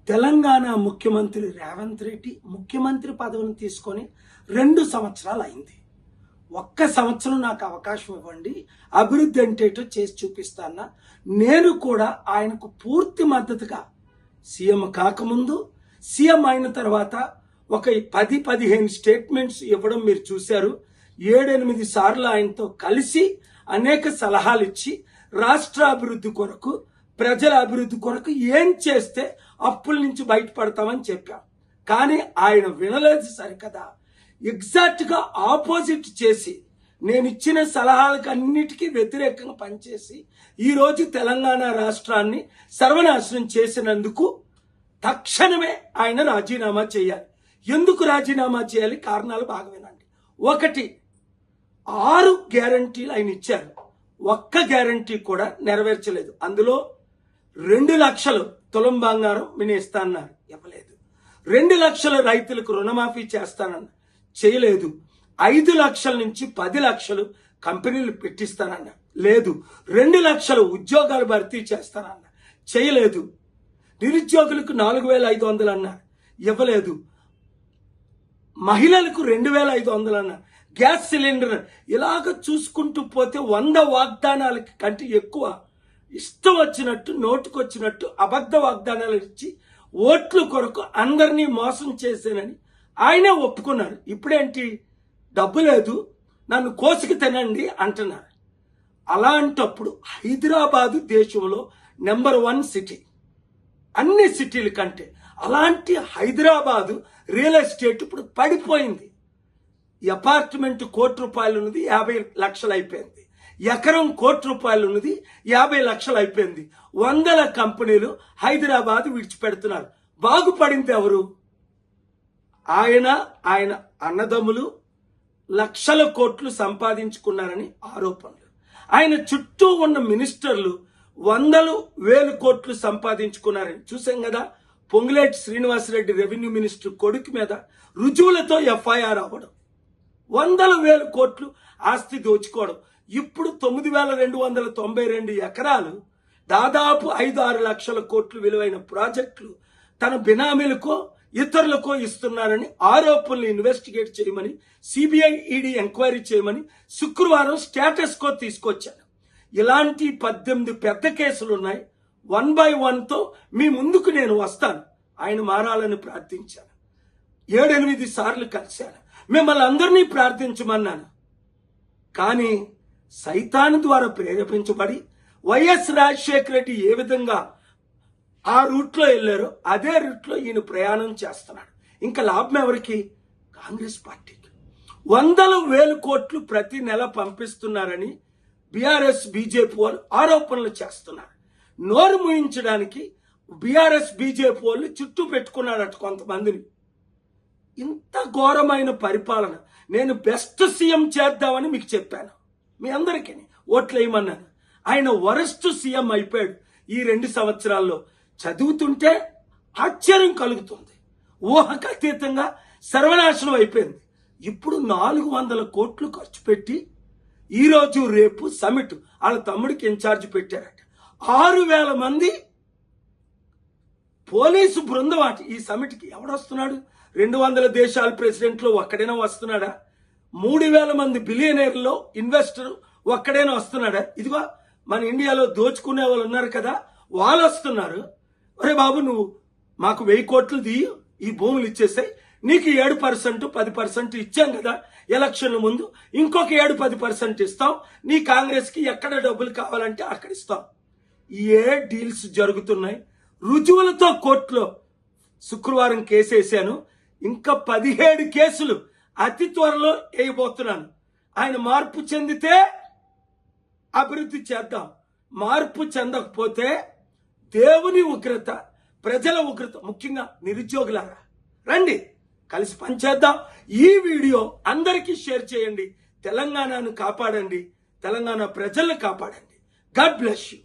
తెలంగాణ ముఖ్యమంత్రి రేవంత్ రెడ్డి ముఖ్యమంత్రి పదవిని తీసుకొని 2 సంవత్సరాలు అయింది. ఒక్క సంవత్సరం నాకు అవకాశం ఇవ్వండి, అభివృద్ధి ఏంటేటో చేసి చూపిస్తానా. నేను కూడా ఆయనకు పూర్తి మద్దతుగా సీఎం కాకముందు, సీఎం అయిన తర్వాత ఒక 10-15 స్టేట్మెంట్స్ ఇవ్వడం మీరు చూశారు. 7-8 సార్లు ఆయనతో కలిసి అనేక సలహాలు ఇచ్చి రాష్ట్ర అభివృద్ధి కొరకు, ప్రజల అభివృద్ధి కొరకు ఏం చేస్తే అప్పుల నుంచి బయటపడతామని చెప్పాం. కానీ ఆయన వినలేదు సరికదా, ఎగ్జాక్ట్ గా ఆపోజిట్ చేసి నేను ఇచ్చిన సలహాలకు అన్నిటికీ వ్యతిరేకంగా పనిచేసి ఈరోజు తెలంగాణ రాష్ట్రాన్ని సర్వనాశనం చేసినందుకు తక్షణమే ఆయన రాజీనామా చేయాలి. ఎందుకు రాజీనామా చేయాలి? కారణాలు బాగా వినండి. 1, 6 గ్యారంటీలు ఆయన ఇచ్చారు, ఒక్క గ్యారంటీ కూడా నెరవేర్చలేదు. అందులో 2 లక్షలు తులం బంగారం మినేస్తానన్నారు, ఇవ్వలేదు. 2 లక్షల రైతులకు రుణమాఫీ చేస్తానన్నారు, చేయలేదు. 5 లక్షల నుంచి 10 లక్షలు కంపెనీలు పెట్టిస్తానన్నా, లేదు. 2 లక్షల ఉద్యోగాలు భర్తీ చేస్తానన్నా, చేయలేదు. నిరుద్యోగులకు 4,500 అన్నారు, ఇవ్వలేదు. మహిళలకు 2,500 అన్నారు, గ్యాస్ సిలిండర్. ఇలాగ చూసుకుంటూ పోతే 100 వాగ్దానాలకి కంటే ఎక్కువ ఇష్టం వచ్చినట్టు, నోటుకొచ్చినట్టు అబద్ధ వాగ్దానాలు ఇచ్చి ఓట్ల కొరకు అందరినీ మోసం చేశానని ఆయనే ఒప్పుకున్నారు. ఇప్పుడేంటి, డబ్బు లేదు, నన్ను కోసికి తినండి అంటున్నారు. అలాంటప్పుడు హైదరాబాదు దేశంలో నెంబర్ 1 సిటీ, అన్ని సిటీల కంటే. అలాంటి హైదరాబాదు రియల్ ఎస్టేట్ ఇప్పుడు పడిపోయింది. ఈ అపార్ట్మెంట్ ₹1,00,00,000 ఉన్నది 50 లక్షలు అయిపోయింది. ఎకరం ₹1,00,00,000 ఉన్నది 50 లక్షలు అయిపోయింది. 100 కంపెనీలు హైదరాబాద్ విడిచిపెడుతున్నారు. బాగుపడింది ఎవరు? ఆయన అన్నదమ్ములు లక్షల కోట్లు సంపాదించుకున్నారని ఆరోపణలు. ఆయన చుట్టూ ఉన్న మినిస్టర్లు 100,000 కోట్లు సంపాదించుకున్నారని చూసాం కదా. పొంగులేటి శ్రీనివాసరెడ్డి రెవెన్యూ మినిస్టర్ కొడుకు మీద రుజువులతో ఎఫ్ఐఆర్ అవ్వడం, 100,000 కోట్లు ఆస్తి దోచుకోవడం. ఇప్పుడు 9,292 ఎకరాలు, దాదాపు 5-6 లక్షల కోట్లు విలువైన ప్రాజెక్టులు తన బినామీలకో ఇతరులకో ఇస్తున్నారని ఆరోపణలు ఇన్వెస్టిగేట్ చేయమని, సిబిఐ ఈడీ ఎంక్వైరీ చేయమని శుక్రవారం స్టేటస్ కో తీసుకొచ్చాను. ఇలాంటి 18 పెద్ద కేసులు ఉన్నాయి. 1 by 1తో మీ ముందుకు నేను వస్తాను. ఆయన మారాలని ప్రార్థించాను. 7-8 సార్లు కలిశాను. మిమ్మల్ని అందరినీ ప్రార్థించమన్నాను. కానీ సైతాను ద్వారా ప్రేరేపించబడి వైఎస్ రాజశేఖర రెడ్డి ఏ విధంగా ఆ రూట్లో వెళ్ళారో అదే రూట్లో ఈయన ప్రయాణం చేస్తున్నాడు. ఇంకా లాభం ఎవరికి? కాంగ్రెస్ పార్టీకి. 100,000 కోట్లు ప్రతి నెల పంపిస్తున్నారని బీఆర్ఎస్ బీజేపీ వాళ్ళు ఆరోపణలు చేస్తున్నారు. నోరు మూయించడానికి బీఆర్ఎస్ బీజేపీ వాళ్ళు చుట్టూ పెట్టుకున్నారట కొంతమందిని. ఇంత ఘోరమైన పరిపాలన. నేను బెస్ట్ సీఎం చేద్దామని మీకు చెప్పాను, మీ అందరికీ ఓట్లు వేయమన్నాను. ఆయన వరస్ట్ సీఎం అయిపోయాడు ఈ 2 సంవత్సరాల్లో. చదువుతుంటే ఆశ్చర్యం కలుగుతుంది. ఊహకు అతీతంగా సర్వనాశనం అయిపోయింది. ఇప్పుడు 400 కోట్లు ఖర్చు పెట్టి ఈరోజు రేపు సమిట్ వాళ్ళ తమ్ముడికి ఇన్ఛార్జ్ పెట్టారట. 6,000 మంది పోలీసు బృందం అట. ఈ సమిట్కి ఎవడొస్తున్నాడు? 200 దేశాల ప్రెసిడెంట్లు ఒక్కడైనా వస్తున్నాడా? 3,000 మంది బిలియనీర్లో ఇన్వెస్టర్ ఒక్కడైనా వస్తున్నాడా? ఇదిగో మన ఇండియాలో దోచుకునే వాళ్ళు ఉన్నారు కదా, వాళ్ళు వస్తున్నారు. ఒరే బాబు, నువ్వు మాకు 1000 కోట్లు దియ్యి, ఈ భూములు ఇచ్చేసాయి, నీకు 7% 10% ఇచ్చాం కదా ఎలక్షన్ల ముందు, ఇంకొక 7-10% ఇస్తాం, నీ కాంగ్రెస్కి ఎక్కడ డబ్బులు కావాలంటే అక్కడ ఇస్తాం. ఏ డీల్స్ జరుగుతున్నాయి? రుజువులతో కోర్టులో శుక్రవారం కేసు వేశాను. ఇంకా 17 కేసులు అతి త్వరలో వేయబోతున్నాను. ఆయన మార్పు చెందితే అభివృద్ధి చేద్దాం, మార్పు చెందకపోతే దేవుని ఉగ్రత, ప్రజల ఉగ్రత, ముఖ్యంగా నిరుద్యోగులారా రండి కలిసి పనిచేద్దాం. ఈ వీడియో అందరికీ షేర్ చేయండి. తెలంగాణను కాపాడండి, తెలంగాణ ప్రజలను కాపాడండి. God bless you.